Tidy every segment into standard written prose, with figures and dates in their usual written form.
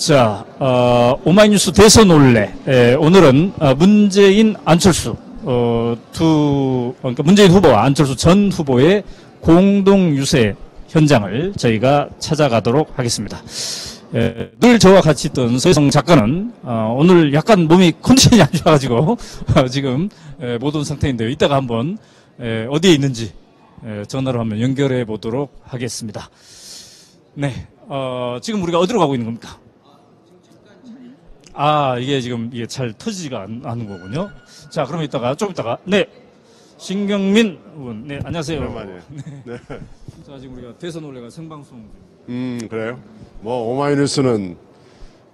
자, 오마이뉴스 대선 올레. 오늘은 문재인, 안철수 그러니까 문재인 후보와 안철수 전 후보의 공동 유세 현장을 저희가 찾아가도록 하겠습니다. 늘 저와 같이 있던 서혜성 작가는 오늘 약간 몸이 컨디션이 안 좋아가지고 지금 못 온 상태인데요. 이따가 한번 어디에 있는지 전화로 한번 연결해 보도록 하겠습니다. 네, 지금 우리가 어디로 가고 있는 겁니까? 이게 지금 이게 잘 터지지가 않는 거군요. 자, 그러면 좀 이따가 네, 신경민 의원, 네, 안녕하세요. 오랜만에. 네. 자, 지금 우리가 대선 올레가 생방송. 그래요? 뭐 오마이뉴스는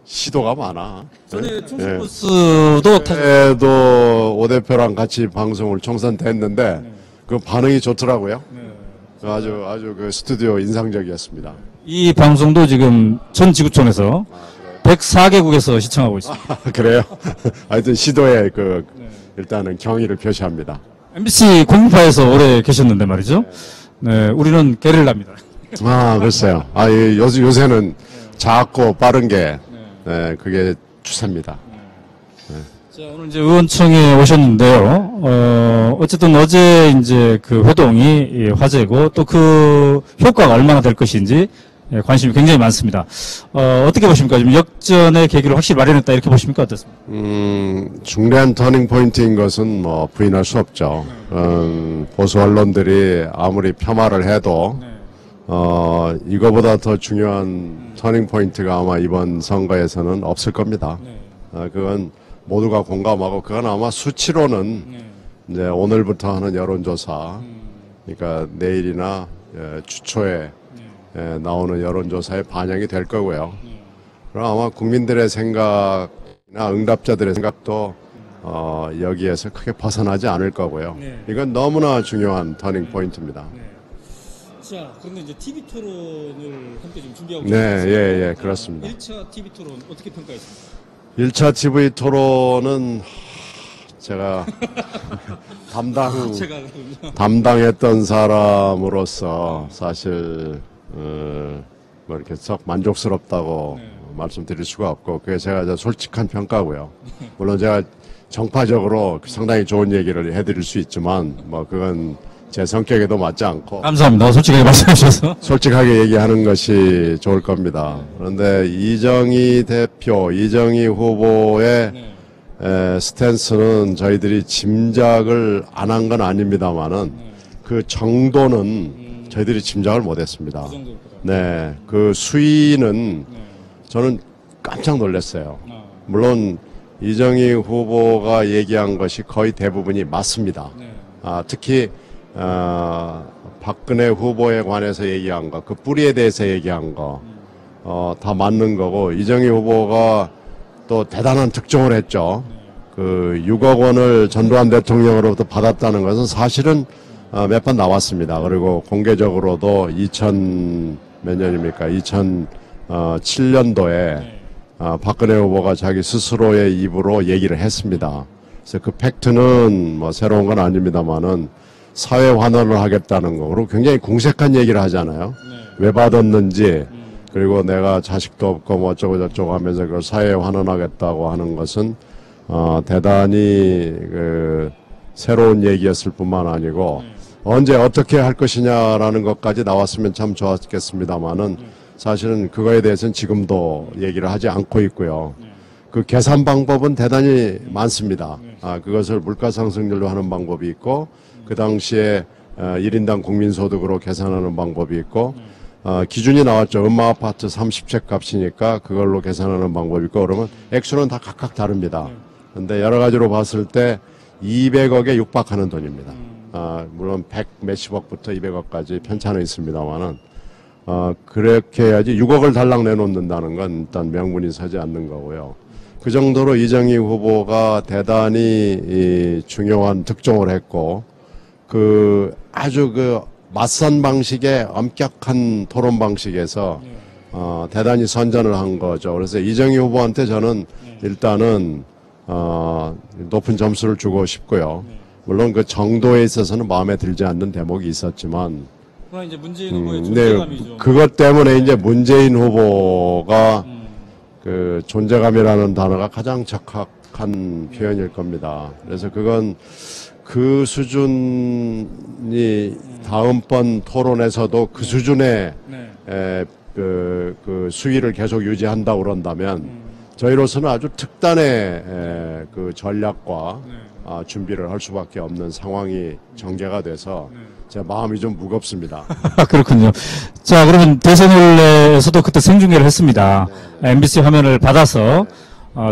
시도가 많아. 전에 충청버스도 그때도 오 대표랑 같이 방송을 총선 때 했는데 그 반응이 좋더라고요. 아주 그 스튜디오 인상적이었습니다. 이 방송도 지금 전 지구촌에서 104개국에서 시청하고 있습니다. 그래요? 하여튼 시도에 일단은 경의를 표시합니다. MBC 공파에서 오래 계셨는데 말이죠. 네, 우리는 게릴라입니다. 글쎄요. 요새는 작고 빠른 게, 그게 추세입니다. 자, 오늘 이제 의원청에 오셨는데요. 어쨌든 어제 이제 그 회동이 화제고 또 그 효과가 얼마나 될 것인지 관심이 굉장히 많습니다. 어떻게 보십니까? 지금 역전의 계기를 확실히 마련했다 이렇게 보십니까? 어떻습니까? 중대한 터닝 포인트인 것은 뭐 부인할 수 없죠. 보수 언론들이 아무리 폄하를 해도 이거보다 더 중요한 터닝 포인트가 아마 이번 선거에서는 없을 겁니다. 그건 모두가 공감하고 그건 아마 수치로는 이제 오늘부터 하는 여론조사, 그러니까 내일이나 주초에 나오는 여론조사에 반영이 될 거고요. 그럼 아마 국민들의 생각이나 응답자들의 생각도 여기에서 크게 벗어나지 않을 거고요. 이건 너무나 중요한 터닝 포인트입니다. 자, 그런데 이제 TV 토론을 함께 좀 준비하고 예, 그렇습니다. 1차 TV 토론 어떻게 평가했습니까? 1차 TV 토론은 제가 담당했던 사람으로서 사실 뭐 이렇게 썩 만족스럽다고 말씀드릴 수가 없고 그게 제가 솔직한 평가고요. 물론 제가 정파적으로 상당히 좋은 얘기를 해드릴 수 있지만 뭐 그건 제 성격에도 맞지 않고. 감사합니다. 솔직하게 말씀해 주셔서. 솔직하게 얘기하는 것이 좋을 겁니다. 그런데 이정희 후보의 스탠스는 저희들이 짐작을 안 한 건 아닙니다만은 그 정도는 저희들이 짐작을 못했습니다. 네, 그 수위는 저는 깜짝 놀랐어요. 물론 이정희 후보가 얘기한 것이 거의 대부분이 맞습니다. 특히 박근혜 후보에 관해서 얘기한 거, 그 뿌리에 대해서 얘기한 거, 다 맞는 거고, 이정희 후보가 또 대단한 특종을 했죠. 그 6억 원을 전두환 대통령으로부터 받았다는 것은 사실은 몇 번 나왔습니다. 그리고 공개적으로도 2007년도에 박근혜 후보가 자기 스스로의 입으로 얘기를 했습니다. 그래서 그 팩트는 뭐 새로운 건 아닙니다만은 사회 환원을 하겠다는 거. 그리고 굉장히 궁색한 얘기를 하잖아요. 왜 받았는지, 그리고 내가 자식도 없고 뭐 어쩌고저쩌고 하면서 그 사회 환원하겠다고 하는 것은, 대단히 새로운 얘기였을 뿐만 아니고, 언제 어떻게 할 것이냐라는 것까지 나왔으면 참 좋았겠습니다만은, 사실은 그거에 대해서는 지금도 얘기를 하지 않고 있고요. 그 계산 방법은 대단히 많습니다. 그것을 물가상승률로 하는 방법이 있고, 그 당시에 1인당 국민소득으로 계산하는 방법이 있고 기준이 나왔죠. 음마아파트 30채 값이니까 그걸로 계산하는 방법이 있고 그러면 액수는 다 각각 다릅니다. 그런데 여러 가지로 봤을 때 200억에 육박하는 돈입니다. 물론 100 몇십억부터 200억까지 편차는 있습니다만은 그렇게 해야지 6억을 달랑 내놓는다는 건 일단 명분이 서지 않는 거고요. 그 정도로 이정희 후보가 대단히 중요한 특종을 했고 아주 맞선 방식의 엄격한 토론 방식에서 대단히 선전을 한 거죠. 그래서 이정희 후보한테 저는 일단은 높은 점수를 주고 싶고요. 물론 그 정도에 있어서는 마음에 들지 않는 대목이 있었지만 그건 이제 문재인 후보의 존재감이죠. 그것 때문에 이제 문재인 후보가 그 존재감이라는 단어가 가장 적합한 표현일 겁니다. 그래서 그건 그 수준이 다음번 토론에서도 그 수준의 그 수위를 계속 유지한다고 그런다면 저희로서는 아주 특단의 그 전략과 준비를 할 수밖에 없는 상황이 전개가 돼서 제 마음이 좀 무겁습니다. 그렇군요. 자, 그러면 대선을에서도 그때 생중계를 했습니다. MBC 화면을 받아서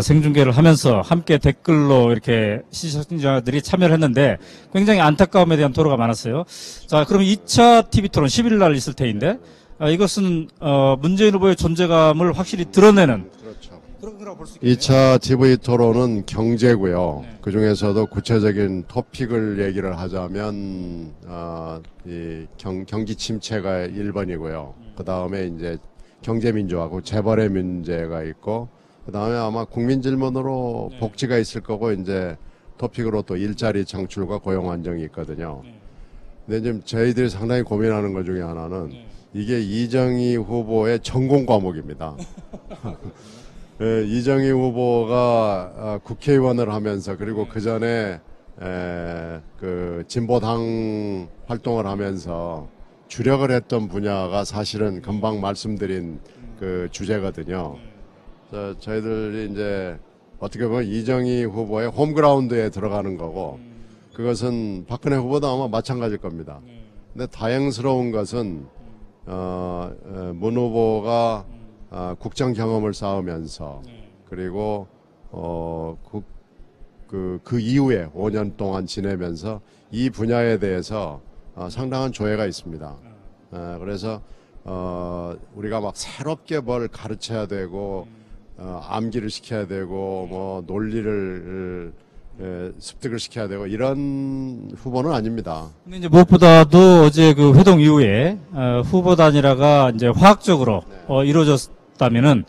생중계를 하면서 함께 댓글로 이렇게 시청자들이 참여를 했는데 굉장히 안타까움에 대한 토로가 많았어요. 자, 그럼 2차 TV 토론 10일 날 있을 테인데 이것은 문재인 후보의 존재감을 확실히 드러내는 그런 거라고 볼 수 있겠네요. 2차 TV 토론은 경제고요. 그 중에서도 구체적인 토픽을 얘기를 하자면 이 경기 침체가 1번이고요. 그 다음에 이제 경제 민주화고 재벌의 문제가 있고 그 다음에 아마 국민 질문으로 복지가 있을 거고 이제 토픽으로 또 일자리 창출과 고용 안정이 있거든요. 근데 지금 저희들이 상당히 고민하는 것 중에 하나는 이게 이정희 후보의 전공 과목입니다. 예, 이정희 후보가 국회의원을 하면서 그리고 그 전에 그 진보당 활동을 하면서 주력을 했던 분야가 사실은 금방 말씀드린 그 주제거든요. 저희들이 이제 어떻게 보면 이정희 후보의 홈그라운드에 들어가는 거고 그것은 박근혜 후보도 아마 마찬가지일 겁니다. 근데 다행스러운 것은 문 후보가 국정 경험을 쌓으면서 그리고 그 이후에 5년 동안 지내면서 이 분야에 대해서 상당한 조예가 있습니다. 그래서 우리가 막 새롭게 뭘 가르쳐야 되고 암기를 시켜야 되고 뭐 논리를 습득을 시켜야 되고 이런 후보는 아닙니다. 근데 이제 무엇보다도 어제 그 회동 이후에 후보 단일화가 이제 화학적으로 이루어졌다면은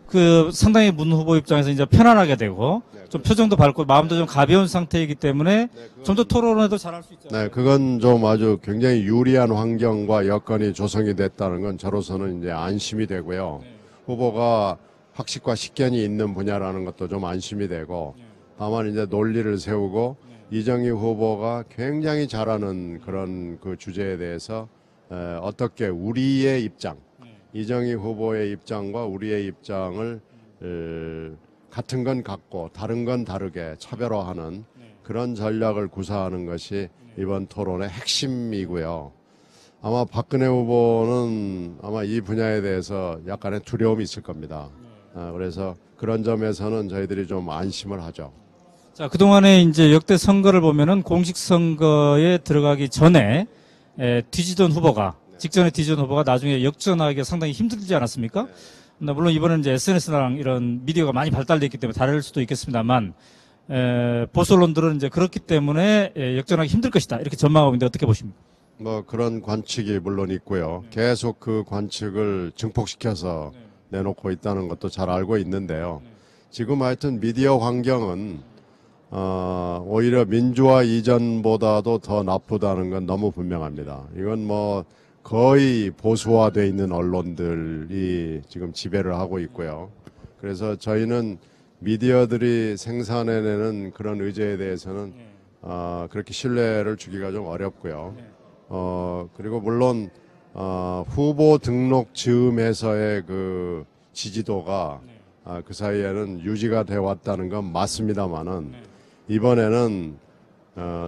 그 상당히 문 후보 입장에서 이제 편안하게 되고 좀 표정도 밝고 마음도 좀 가벼운 상태이기 때문에 좀 더 토론에도 잘할 수 있잖아요. 네, 그건 좀 아주 굉장히 유리한 환경과 여건이 조성이 됐다는 건 저로서는 이제 안심이 되고요. 후보가 학식과 식견이 있는 분야라는 것도 좀 안심이 되고 다만 이제 논리를 세우고 이정희 후보가 굉장히 잘하는 그런 그 주제에 대해서 어떻게 우리의 입장, 이정희 후보의 입장과 우리의 입장을 같은 건 같고 다른 건 다르게 차별화하는 그런 전략을 구사하는 것이 이번 토론의 핵심이고요. 아마 박근혜 후보는 아마 이 분야에 대해서 약간의 두려움이 있을 겁니다. 그래서 그런 점에서는 저희들이 좀 안심을 하죠. 자, 그동안에 이제 역대 선거를 보면은 공식 선거에 들어가기 전에 뒤지던 후보가 직전에 뒤지던 후보가 나중에 역전하기가 상당히 힘들지 않았습니까? 물론 이번에는 이제 SNS랑 이런 미디어가 많이 발달되어 있기 때문에 다를 수도 있겠습니다만 보수 언론들은 이제 그렇기 때문에 역전하기 힘들 것이다 이렇게 전망하고 있는데 어떻게 보십니까? 뭐 그런 관측이 물론 있고요. 계속 그 관측을 증폭시켜서 내놓고 있다는 것도 잘 알고 있는데요. 지금 하여튼 미디어 환경은 오히려 민주화 이전보다도 더 나쁘다는 건 너무 분명합니다. 이건 뭐 거의 보수화되어 있는 언론들이 지금 지배를 하고 있고요. 그래서 저희는 미디어들이 생산해내는 그런 의제에 대해서는 그렇게 신뢰를 주기가 좀 어렵고요. 그리고 물론 후보 등록 즈음에서의 그 지지도가 그 사이에는 유지가 되어 왔다는 건 맞습니다만은 이번에는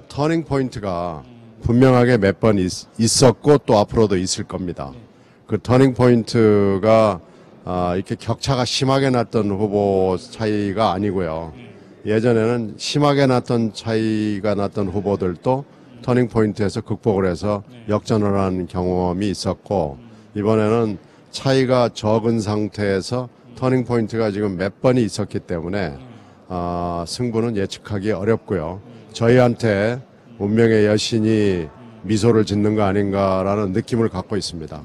터닝 포인트가 분명하게 몇 번 있었고 또 앞으로도 있을 겁니다. 그 터닝 포인트가 이렇게 격차가 심하게 났던 후보 차이가 아니고요. 예전에는 심하게 났던 차이가 났던 후보들도 터닝 포인트에서 극복을 해서 역전을 한 경험이 있었고 이번에는 차이가 적은 상태에서 터닝 포인트가 지금 몇 번이 있었기 때문에 승부는 예측하기 어렵고요. 저희한테 운명의 여신이 미소를 짓는 거 아닌가라는 느낌을 갖고 있습니다. 자,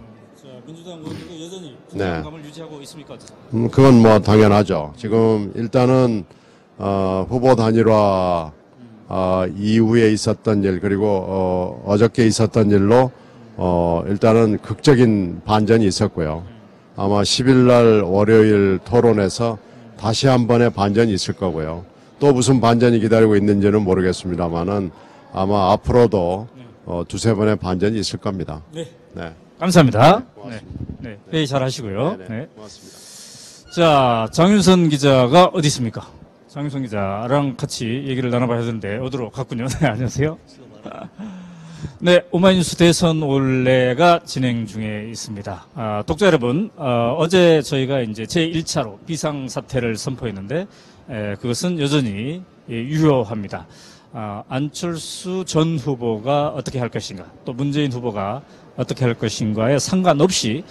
민주당 의원들도 여전히 부담감을 유지하고 있습니까? 그건 뭐 당연하죠. 지금 일단은 후보 단일화 이후에 있었던 일 그리고 어저께 있었던 일로 일단은 극적인 반전이 있었고요. 아마 10일 날 월요일 토론에서 다시 한 번의 반전이 있을 거고요. 또 무슨 반전이 기다리고 있는지는 모르겠습니다만은 아마 앞으로도 두세 번의 반전이 있을 겁니다. 네. 네. 감사합니다. 네. 고맙습니다. 네. 회의 잘 하시고요. 네, 네. 고맙습니다. 자, 장윤선 기자가 어디 있습니까? 장윤선 기자랑 같이 얘기를 나눠봐야 하는데 어디로 갔군요. 네, 안녕하세요. 네, 오마이뉴스 대선 올레가 진행 중에 있습니다. 독자 여러분, 어제 저희가 이제 제1차로 비상사태를 선포했는데, 그것은 여전히 유효합니다. 안철수 전 후보가 어떻게 할 것인가, 또 문재인 후보가 어떻게 할 것인가에 상관없이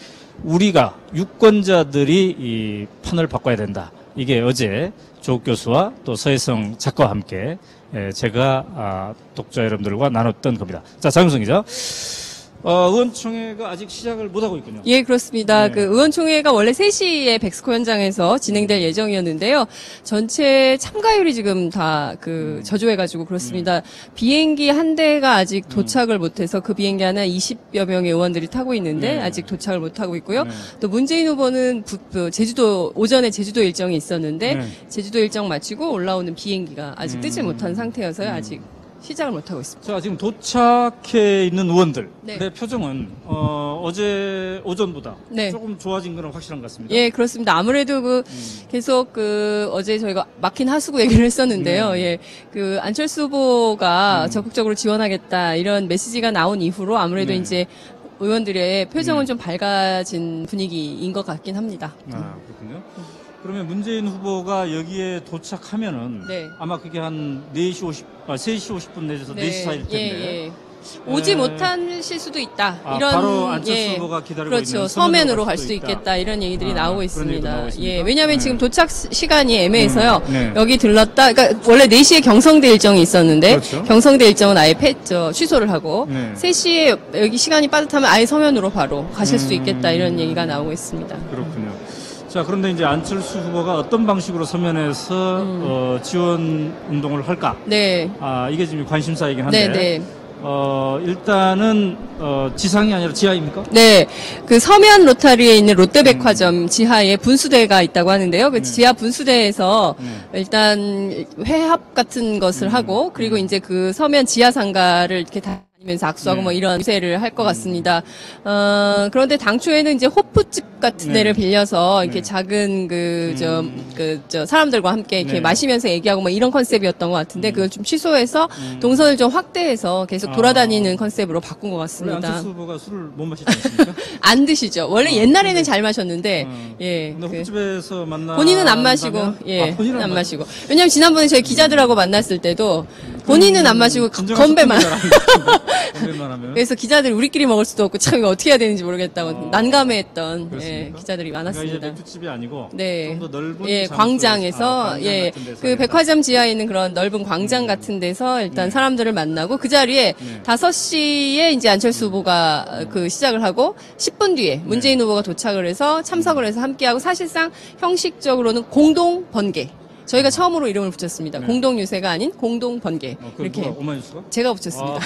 우리가 유권자들이 이 판을 바꿔야 된다. 이게 어제 조국 교수와 또 서혜성 작가와 함께 제가 독자 여러분들과 나눴던 겁니다. 자, 장윤성 기자. 의원총회가 아직 시작을 못하고 있군요. 예, 그렇습니다. 네. 그 의원총회가 원래 3시에 백스코 현장에서 진행될 예정이었는데요. 전체 참가율이 지금 다 저조해가지고 그렇습니다. 비행기 한 대가 아직 도착을 못해서 그 비행기 하나 20여 명의 의원들이 타고 있는데 네. 아직 도착을 못하고 있고요. 네. 또 문재인 후보는 제주도, 오전에 제주도 일정이 있었는데 네. 제주도 일정 마치고 올라오는 비행기가 아직 뜨지 못한 상태여서요. 아직 시작을 못하고 있습니다. 자, 지금 도착해 있는 의원들. 네. 내 표정은, 어제 오전보다 네. 조금 좋아진 건 확실한 것 같습니다. 예, 그렇습니다. 아무래도 계속 어제 저희가 막힌 하수구 얘기를 했었는데요. 예, 안철수 후보가 적극적으로 지원하겠다 이런 메시지가 나온 이후로 아무래도 네. 이제 의원들의 표정은 좀 밝아진 분위기인 것 같긴 합니다. 그렇군요. 그러면 문재인 후보가 여기에 도착하면은 네. 아마 그게 한 3시 50분 내에서 4시 사이일 텐데. 예, 예. 오지 못하실 수도 있다. 이런 바로 안철수 후보가 기다리고 그렇죠. 있는 서면으로 갈 수도 수도 있다. 있겠다. 이런 얘기들이 나오고 그런 얘기도 있습니다. 나오고 있습니까? 예, 왜냐하면 네. 지금 도착 시간이 애매해서요. 네. 여기 들렀다. 그러니까 원래 4시에 경성대 일정이 있었는데 그렇죠. 경성대 일정은 아예 취소를 하고 네. 3시에 여기 시간이 빠듯하면 아예 서면으로 바로 가실 수 있겠다. 이런 얘기가 나오고 있습니다. 그렇군요. 자, 그런데 이제 안철수 후보가 어떤 방식으로 서면에서 지원 운동을 할까? 네. 이게 지금 관심사이긴 한데. 네, 네. 일단은 지상이 아니라 지하입니까? 네, 서면 로타리에 있는 롯데백화점 지하에 분수대가 있다고 하는데요. 그 지하 분수대에서 일단 회합 같은 것을 하고 그리고 이제 서면 지하 상가를 이렇게 다니면서 악수하고 뭐 이런 유세를 할 것 같습니다. 그런데 당초에는 이제 호프집 같은 데를 빌려서 이렇게 작은 사람들과 함께 이렇게 마시면서 얘기하고 뭐 이런 컨셉이었던 것 같은데 그걸 좀 취소해서 동선을 좀 확대해서 계속 돌아다니는 컨셉으로 바꾼 것 원래 같습니다. 안철수 후보가 술을 못 마시지 않습니까? 안 드시죠. 원래 옛날에는 잘 마셨는데, 예. 근데 호프집에서 만나 본인은 안 마시고, 예. 본인은 안 마시고. 왜냐면 지난번에 저희 기자들하고 만났을 때도 본인은 안 마시고 진정한 건배만. 건배만 하면. 그래서 기자들이 우리끼리 먹을 수도 없고 참 이거 어떻게 해야 되는지 모르겠다고 난감해했던 그렇습니까? 기자들이 그러니까 많았습니다. 이제 맥주집이 아니고 네. 좀 더 넓은 예, 장소에서, 광장에서, 광장 예, 같은 데서 하겠다. 백화점 지하에 있는 그런 넓은 광장 같은 데서 일단 사람들을 만나고 그 자리에 5시에 이제 안철수 후보가 시작을 하고 10분 뒤에 문재인 후보가 도착을 해서 참석을 해서 함께하고 사실상 형식적으로는 공동 번개. 저희가 처음으로 이름을 붙였습니다. 공동 유세가 아닌 공동 번개. 이렇게 이렇게 오마이뉴스가? 제가 붙였습니다.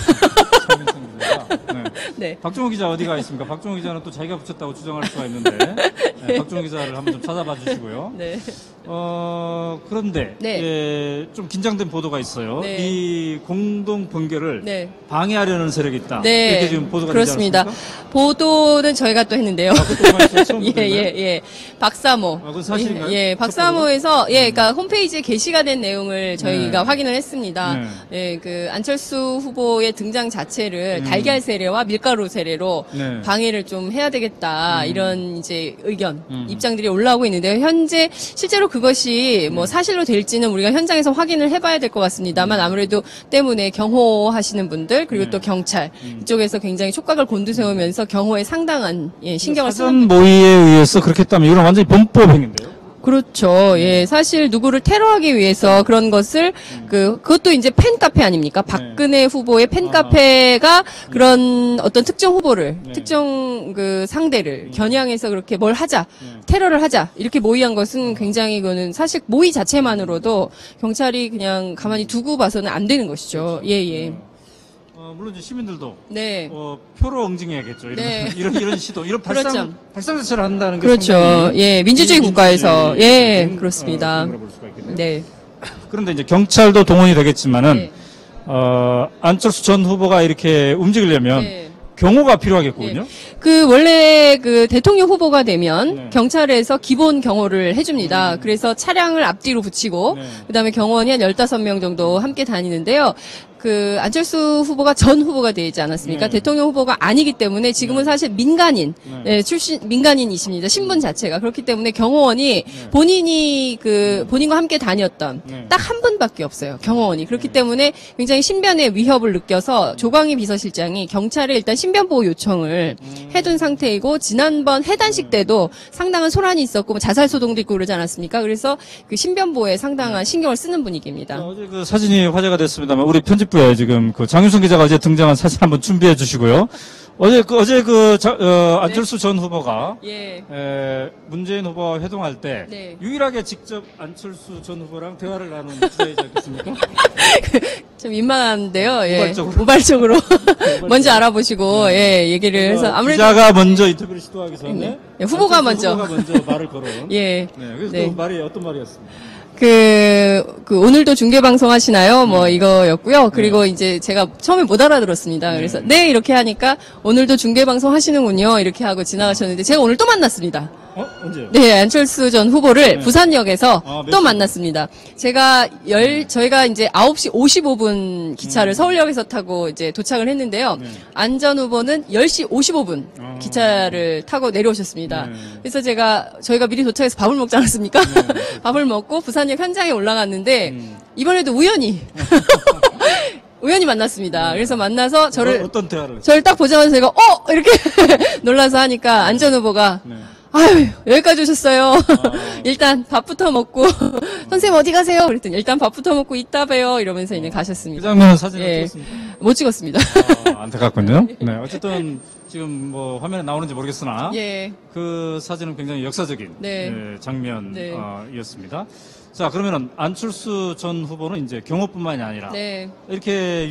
네. 네. 박종호 기자 어디가 있습니까? 박종호 기자는 또 자기가 붙였다고 주장할 수가 있는데 박종호 기자를 한번 좀 찾아봐 주시고요. 네. 그런데 네. 예, 좀 긴장된 보도가 있어요. 네. 이 공동 번개를 네. 방해하려는 세력이 있다. 네. 이렇게 지금 보도가 그렇습니다. 되지 않습니까? 보도는 저희가 또 했는데요. 그것도 오마이뉴스에 처음 예, 보도인가요? 예. 박사모. 그건 사실인가요? 예, 박사모에서, 그러니까 홈페이지에 게시가 된 내용을 저희가 확인을 했습니다. 예, 안철수 후보의 등장 자체를 달걀 세례와 밀가루 세례로 네. 방해를 좀 해야 되겠다. 이런 이제 의견, 입장들이 올라오고 있는데요. 현재 실제로 그것이 뭐 사실로 될지는 우리가 현장에서 확인을 해봐야 될 것 같습니다만 아무래도 때문에 경호하시는 분들 그리고 또 경찰 이쪽에서 굉장히 촉각을 곤두세우면서 경호에 상당한 신경을 쓰는 사전 모의에 의해서 그렇게 했다면 이건 완전히 범법 행위인데요. 그렇죠. 예, 사실 누구를 테러하기 위해서 그런 것을 그것도 이제 팬카페 아닙니까? 박근혜 후보의 팬카페가 그런 어떤 특정 후보를 특정 상대를 겨냥해서 그렇게 뭘 하자, 테러를 하자 이렇게 모의한 것은 굉장히 그거는 사실 모의 자체만으로도 경찰이 그냥 가만히 두고 봐서는 안 되는 것이죠. 예, 예. 물론 이제 시민들도 네. 표로 응징해야겠죠. 이런, 네. 이런 시도, 이런 그렇죠. 발상 자체를 한다는 게 그렇죠. 상당히 예, 민주주의 국가에서 예, 볼 그렇습니다. 수가 있겠네요. 네. 그런데 이제 경찰도 동원이 되겠지만은 네. 안철수 전 후보가 이렇게 움직이려면 네. 경호가 필요하겠거든요. 그 원래 그 대통령 후보가 되면 네. 경찰에서 기본 경호를 해줍니다. 그래서 차량을 앞뒤로 붙이고 네. 그다음에 경호원이 한 15명 정도 함께 다니는데요. 그 안철수 후보가 전 후보가 되지 않았습니까? 네. 대통령 후보가 아니기 때문에 지금은 사실 민간인 민간인이십니다. 신분 자체가 그렇기 때문에 경호원이 본인이 본인과 함께 다녔던 네. 딱 한 분밖에 없어요. 경호원이 그렇기 때문에 굉장히 신변의 위협을 느껴서 조광희 비서실장이 경찰에 일단 신변 보호 요청을 해둔 상태이고 지난번 해단식 때도 상당한 소란이 있었고 뭐 자살 소동도 있고 그러지 않았습니까? 그래서 그 신변 보호에 상당한 신경을 쓰는 분위기입니다. 어제 그 사진이 화제가 됐습니다만 우리 편집부에 지금 그 장윤성 기자가 어제 등장한 사진 한번 준비해 주시고요. 어제 안철수 전 후보가 예. 문재인 후보와 회동할 때 네. 유일하게 직접 안철수 전 후보랑 대화를 나눈 기자이지 않겠습니까? 좀 민망한데요. 예. 우발적으로. 우발적으로 먼저 알아보시고 예, 얘기를 해서 아무래도 기자가 먼저 인터뷰를 시도하기 전에 네. 후보가 먼저. 후보가 먼저 말을 걸어. 예. 네, 그래서 네. 그 말이 어떤 말이었습니까? 오늘도 중계방송 하시나요? 뭐, 이거였고요. 그리고 이제 제가 처음에 못 알아들었습니다. 그래서, 네, 이렇게 하니까, 오늘도 중계방송 하시는군요. 이렇게 하고 지나가셨는데, 제가 오늘 또 만났습니다. 언제요? 네, 안철수 전 후보를 부산역에서 몇 또 시? 만났습니다. 저희가 이제 9시 55분 기차를 서울역에서 타고 이제 도착을 했는데요. 안 전 후보는 10시 55분 기차를 타고 내려오셨습니다. 그래서 저희가 미리 도착해서 밥을 먹지 않았습니까? 밥을 먹고 부산역 현장에 올라갔는데, 이번에도 우연히, 우연히 만났습니다. 그래서 만나서 어떤 대화를? 저를 딱 보자마자 제가, 이렇게 놀라서 하니까 안 전 후보가, 아유, 여기까지 오셨어요. 일단 밥부터 먹고, 선생님 어디 가세요? 그랬더니 일단 밥부터 먹고 이따 봬요. 이러면서 이제 그 가셨습니다. 장면은 사진을 예. 찍었습니까? 못 찍었습니다. 안타깝군요. 네, 어쨌든 지금 뭐 화면에 나오는지 모르겠으나 예. 그 사진은 굉장히 역사적인 네. 장면이었습니다. 자, 그러면은 안철수 전 후보는 이제 경호뿐만이 아니라 네. 이렇게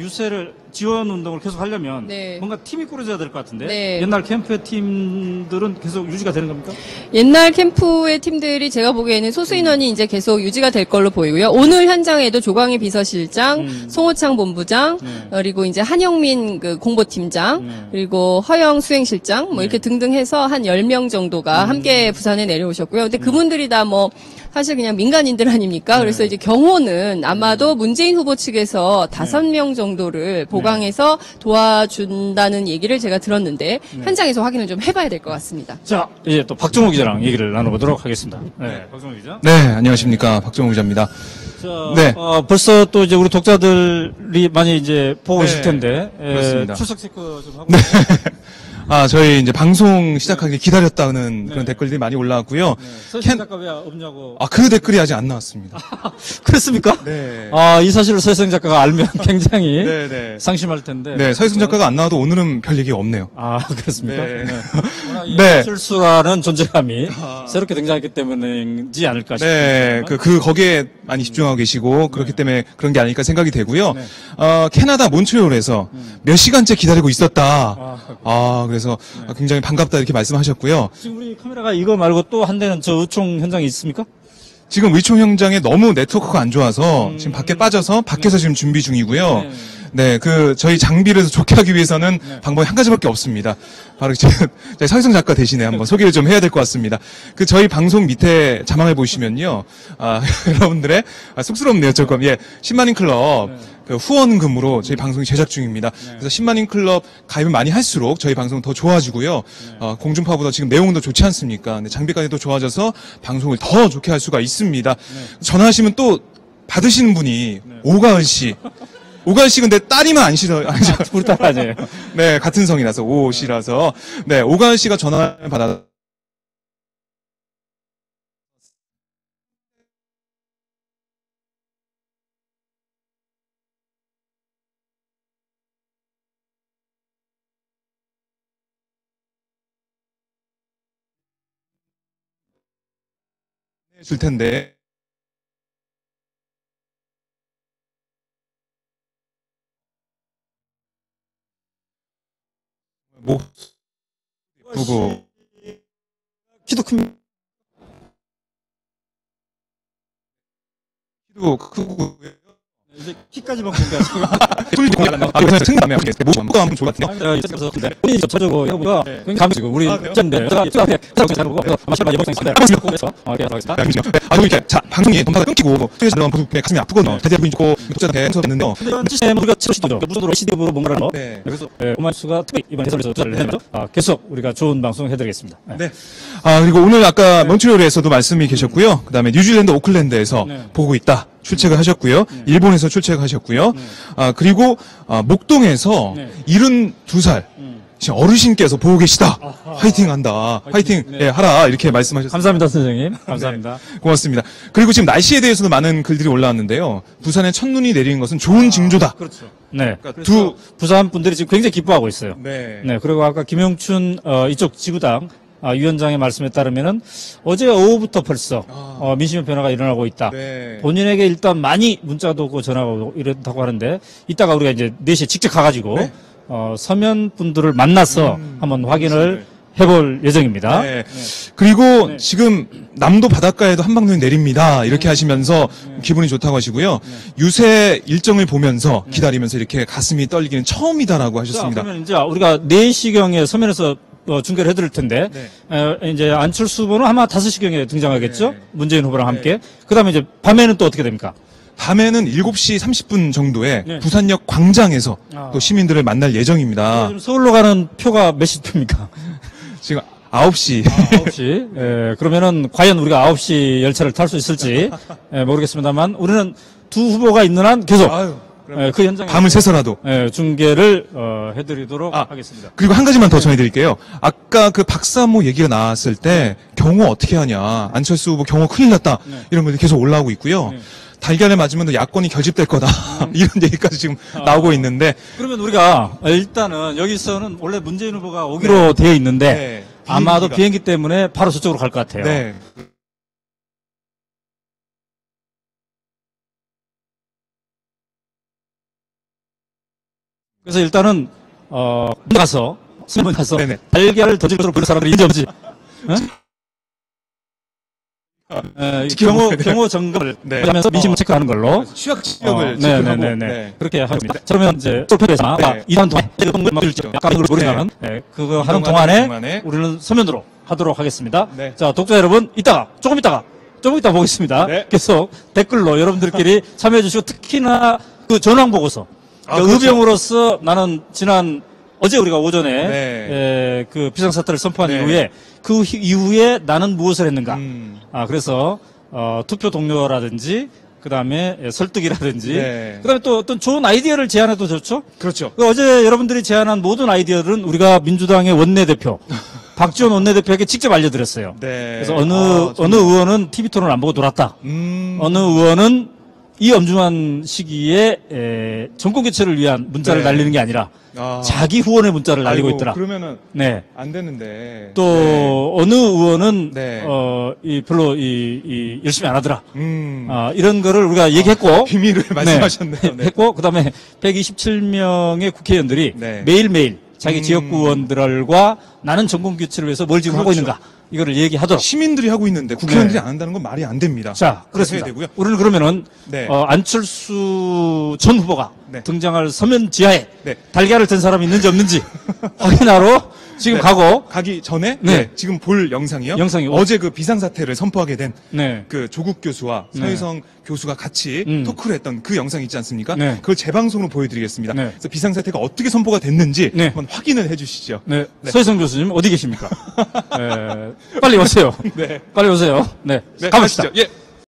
지원 운동을 계속 하려면 네. 뭔가 팀이 꾸려져야 될 것 같은데 네. 옛날 캠프의 팀들은 계속 유지가 되는 겁니까? 옛날 캠프의 팀들이 제가 보기에는 소수 인원이 이제 계속 유지가 될 걸로 보이고요. 오늘 현장에도 조광희 비서실장, 송호창 본부장, 그리고 이제 한영민 공보팀장, 그리고 허영 수행실장, 뭐 이렇게 등등 해서 한 10명 정도가 함께 부산에 내려오셨고요. 근데 그분들이 다 뭐 사실 그냥 민간인들 아닙니까? 그래서 이제 경호는 아마도 문재인 후보 측에서 5명 정도를 보강해서 도와준다는 얘기를 제가 들었는데 현장에서 확인을 좀 해봐야 될 것 같습니다. 자, 이제 또 박정호 기자랑 얘기를 나눠보도록 하겠습니다. 네, 박정호 기자. 네, 안녕하십니까. 박정우 기자입니다. 자, 네. 벌써 또 이제 우리 독자들이 많이 이제 보고 네, 계실 텐데, 그렇습니다. 출석 체크 좀 하고. 저희 이제 방송 시작하기 기다렸다는 그런 댓글들이 많이 올라왔고요. 서희정 작가 왜 없냐고. 그 댓글이 아직 안 나왔습니다. 그렇습니까? 네. 이 사실을 서희정 작가가 알면 굉장히 네. 상심할 텐데. 네, 서희승 작가가 안 나와도 오늘은 별 얘기 없네요. 그렇습니까? 네. 워낙 이 네. 안철수라는 존재감이 새롭게 등장했기 때문이지 않을까 네, 싶습니다. 거기에 많이 집중하고 계시고, 그렇기 때문에 그런 게 아닐까 생각이 되고요. 네. 캐나다 몬트리올에서 몇 시간째 기다리고 있었다. 그래서 굉장히 반갑다 이렇게 말씀하셨고요. 지금 우리 카메라가 이거 말고 또 한 대는 저 의총 현장에 있습니까? 지금 의총 현장에 너무 네트워크가 안 좋아서 지금 밖에 빠져서 밖에서 지금 준비 중이고요. 네, 저희 장비를 좋게 하기 위해서는 방법이 한 가지밖에 없습니다. 바로 지금 서희성 작가 대신에 한번 소개를 좀 해야 될 것 같습니다. 저희 방송 밑에 자막을 보시면요. 여러분들의, 쑥스럽네요, 조금. 10만인 클럽. 후원금으로 저희 방송이 제작 중입니다. 그래서 10만인 클럽 가입을 많이 할수록 저희 방송 더 좋아지고요. 공중파보다 지금 내용도 좋지 않습니까? 근데 장비까지 도 좋아져서 방송을 더 좋게 할 수가 있습니다. 전화하시면 또 받으시는 분이 오가은 씨. 오가은 씨 근데 딸이면 안 싫어요. 우리 딸 아니에요. 네, 같은 성이라서 오 씨라서. 네, 오가은 씨가 전화를 받아 줄 텐데. 목 예쁘고 키도 큽니다. 키도 크고 이제 키까지만 공개하시고. 뿔도 공개한다. 그래서 승남에 목 한번 좋을 것 같은데요. 본인이 접차적으로 해보니까 굉장히 감지고 우리 짠데 제가 앞에 잘 보고 마샬마 예방성 있습니다. 그래서 하겠습니다. 이렇게 자 방송이 전파가 끊기고 소리가 잘 나면 가슴이 아프거든요. 자세히 보기 좋고 독자한테 해서했는데요. 이런 시스템 우리가 치료시도죠. 무슨으로 CD업으로 뭔가를 넣어. 네. 그래서 오만수가 특히 이번 해설에서 투자를 했죠. 계속 우리가 좋은 방송 해드리겠습니다. 네. 그리고 오늘 아까 몬트리올에서도 말씀이 계셨고요. 그다음에 뉴질랜드 오클랜드에서 보고 있다. 출첵을 하셨고요. 일본에서 출첵하셨고요. 그리고 목동에서 72살 지금 어르신께서 보고 계시다. 화이팅 한다. 화이팅 하라. 이렇게 말씀하셨습니다. 감사합니다, 선생님. 감사합니다. 네, 고맙습니다. 그리고 지금 날씨에 대해서도 많은 글들이 올라왔는데요. 부산에 첫눈이 내리는 것은 좋은 징조다. 그렇죠. 네. 그러니까 부산 분들이 지금 굉장히 기뻐하고 있어요. 네. 네. 그리고 아까 김용춘 이쪽 지구당 위원장의 말씀에 따르면은 어제 오후부터 벌써 민심의 변화가 일어나고 있다. 네. 본인에게 일단 많이 문자도 오고 전화가 오고 이렇다고 하는데 이따가 우리가 이제 4시에 직접 가가지고 네. 서면 분들을 만나서 한번 확인을 해볼 예정입니다. 네. 그리고 지금 남도 바닷가에도 한방눈이 내립니다. 이렇게 하시면서 기분이 좋다고 하시고요. 유세 일정을 보면서 기다리면서 이렇게 가슴이 떨리기는 처음이다라고 하셨습니다. 그러면 이제 우리가 4시경에 서면에서 중계를 해드릴 텐데 이제 안철수 후보는 아마 5시경에 등장하겠죠. 네. 문재인 후보랑 함께. 그다음에 이제 밤에는 또 어떻게 됩니까? 밤에는 7시 30분 정도에 네. 부산역 광장에서 또 시민들을 만날 예정입니다. 지금 서울로 가는 표가 몇 시 표입니까? 지금 9시. 9시. 그러면은 과연 우리가 9시 열차를 탈 수 있을지 모르겠습니다만 우리는 두 후보가 있는 한 계속 그 현장에 밤을 새서라도. 중계를 해드리도록 하겠습니다. 그리고 한 가지만 더 전해드릴게요. 아까 그 박사모 얘기가 나왔을 때 경호 어떻게 하냐. 안철수 후보 경호 큰일 났다. 이런 것들이 계속 올라오고 있고요. 달걀에 맞으면 야권이 결집될 거다. 이런 얘기까지 지금 나오고 있는데. 그러면 우리가 일단은 여기서는 원래 문재인 후보가 오기로 되어 있는데 아마도 비행기 때문에 바로 저쪽으로 갈 것 같아요. 네. 그래서 일단은 가서 네네. 달걀을 던질 것으로 보는 사람들이 있는지 없지. 경호 점검을 하면서 민심을 체크하는 걸로 취약 지역을 체크하고 그렇게 합니다. 그러면 이제 솔표에서 이단 동안 약간 이걸 모르면 그거 하는 동안에 우리는 서면으로 하도록 하겠습니다. 자, 독자 여러분, 조금 이따가 보겠습니다. 계속 댓글로 여러분들끼리 참여해 주시고 특히나 그 전황 보고서 의병으로서 나는 어제 우리가 오전에 그 비상사태를 선포한 이후에 그 이후에 나는 무엇을 했는가. 그래서 투표 동료라든지 그다음에 설득이라든지 그다음에 또 어떤 좋은 아이디어를 제안해도 좋죠. 그렇죠. 어제 여러분들이 제안한 모든 아이디어들은 우리가 민주당의 원내대표 박지원 원내대표에게 직접 알려드렸어요. 그래서 어느 의원은 TV 토론을 안 보고 돌았다. 어느 의원은 이 엄중한 시기에 정권 교체를 위한 문자를 날리는 게 아니라 자기 후원의 문자를 날리고 있더라. 그러면은 안 되는데. 또 어느 의원은 별로 열심히 안 하더라. 이런 거를 우리가 얘기했고 비밀을 말씀하셨네요. 했고 그다음에 127명의 국회의원들이 매일매일 자기 지역구 의원들과 나는 정권 교체를 위해서 뭘 지금 하고 있는가. 이거를 얘기하도록. 시민들이 하고 있는데 국회의원들이 안 한다는 건 말이 안 됩니다. 자, 그렇습니다. 우리는 그러면은 안철수 전 후보가 등장할 서면 지하에 달걀을 든 사람이 있는지 없는지 확인하러 지금 가기 전에 지금 볼 영상이요. 어제 그 비상사태를 선포하게 된 그 조국 교수와 서희성 교수가 같이 토크를 했던 그 영상 있지 않습니까? 그걸 재방송으로 보여드리겠습니다. 그래서 비상사태가 어떻게 선포가 됐는지 한번 확인을 해주시죠. 서희성 교수님 어디 계십니까? 빨리 오세요. 빨리 오세요. 가봅시다.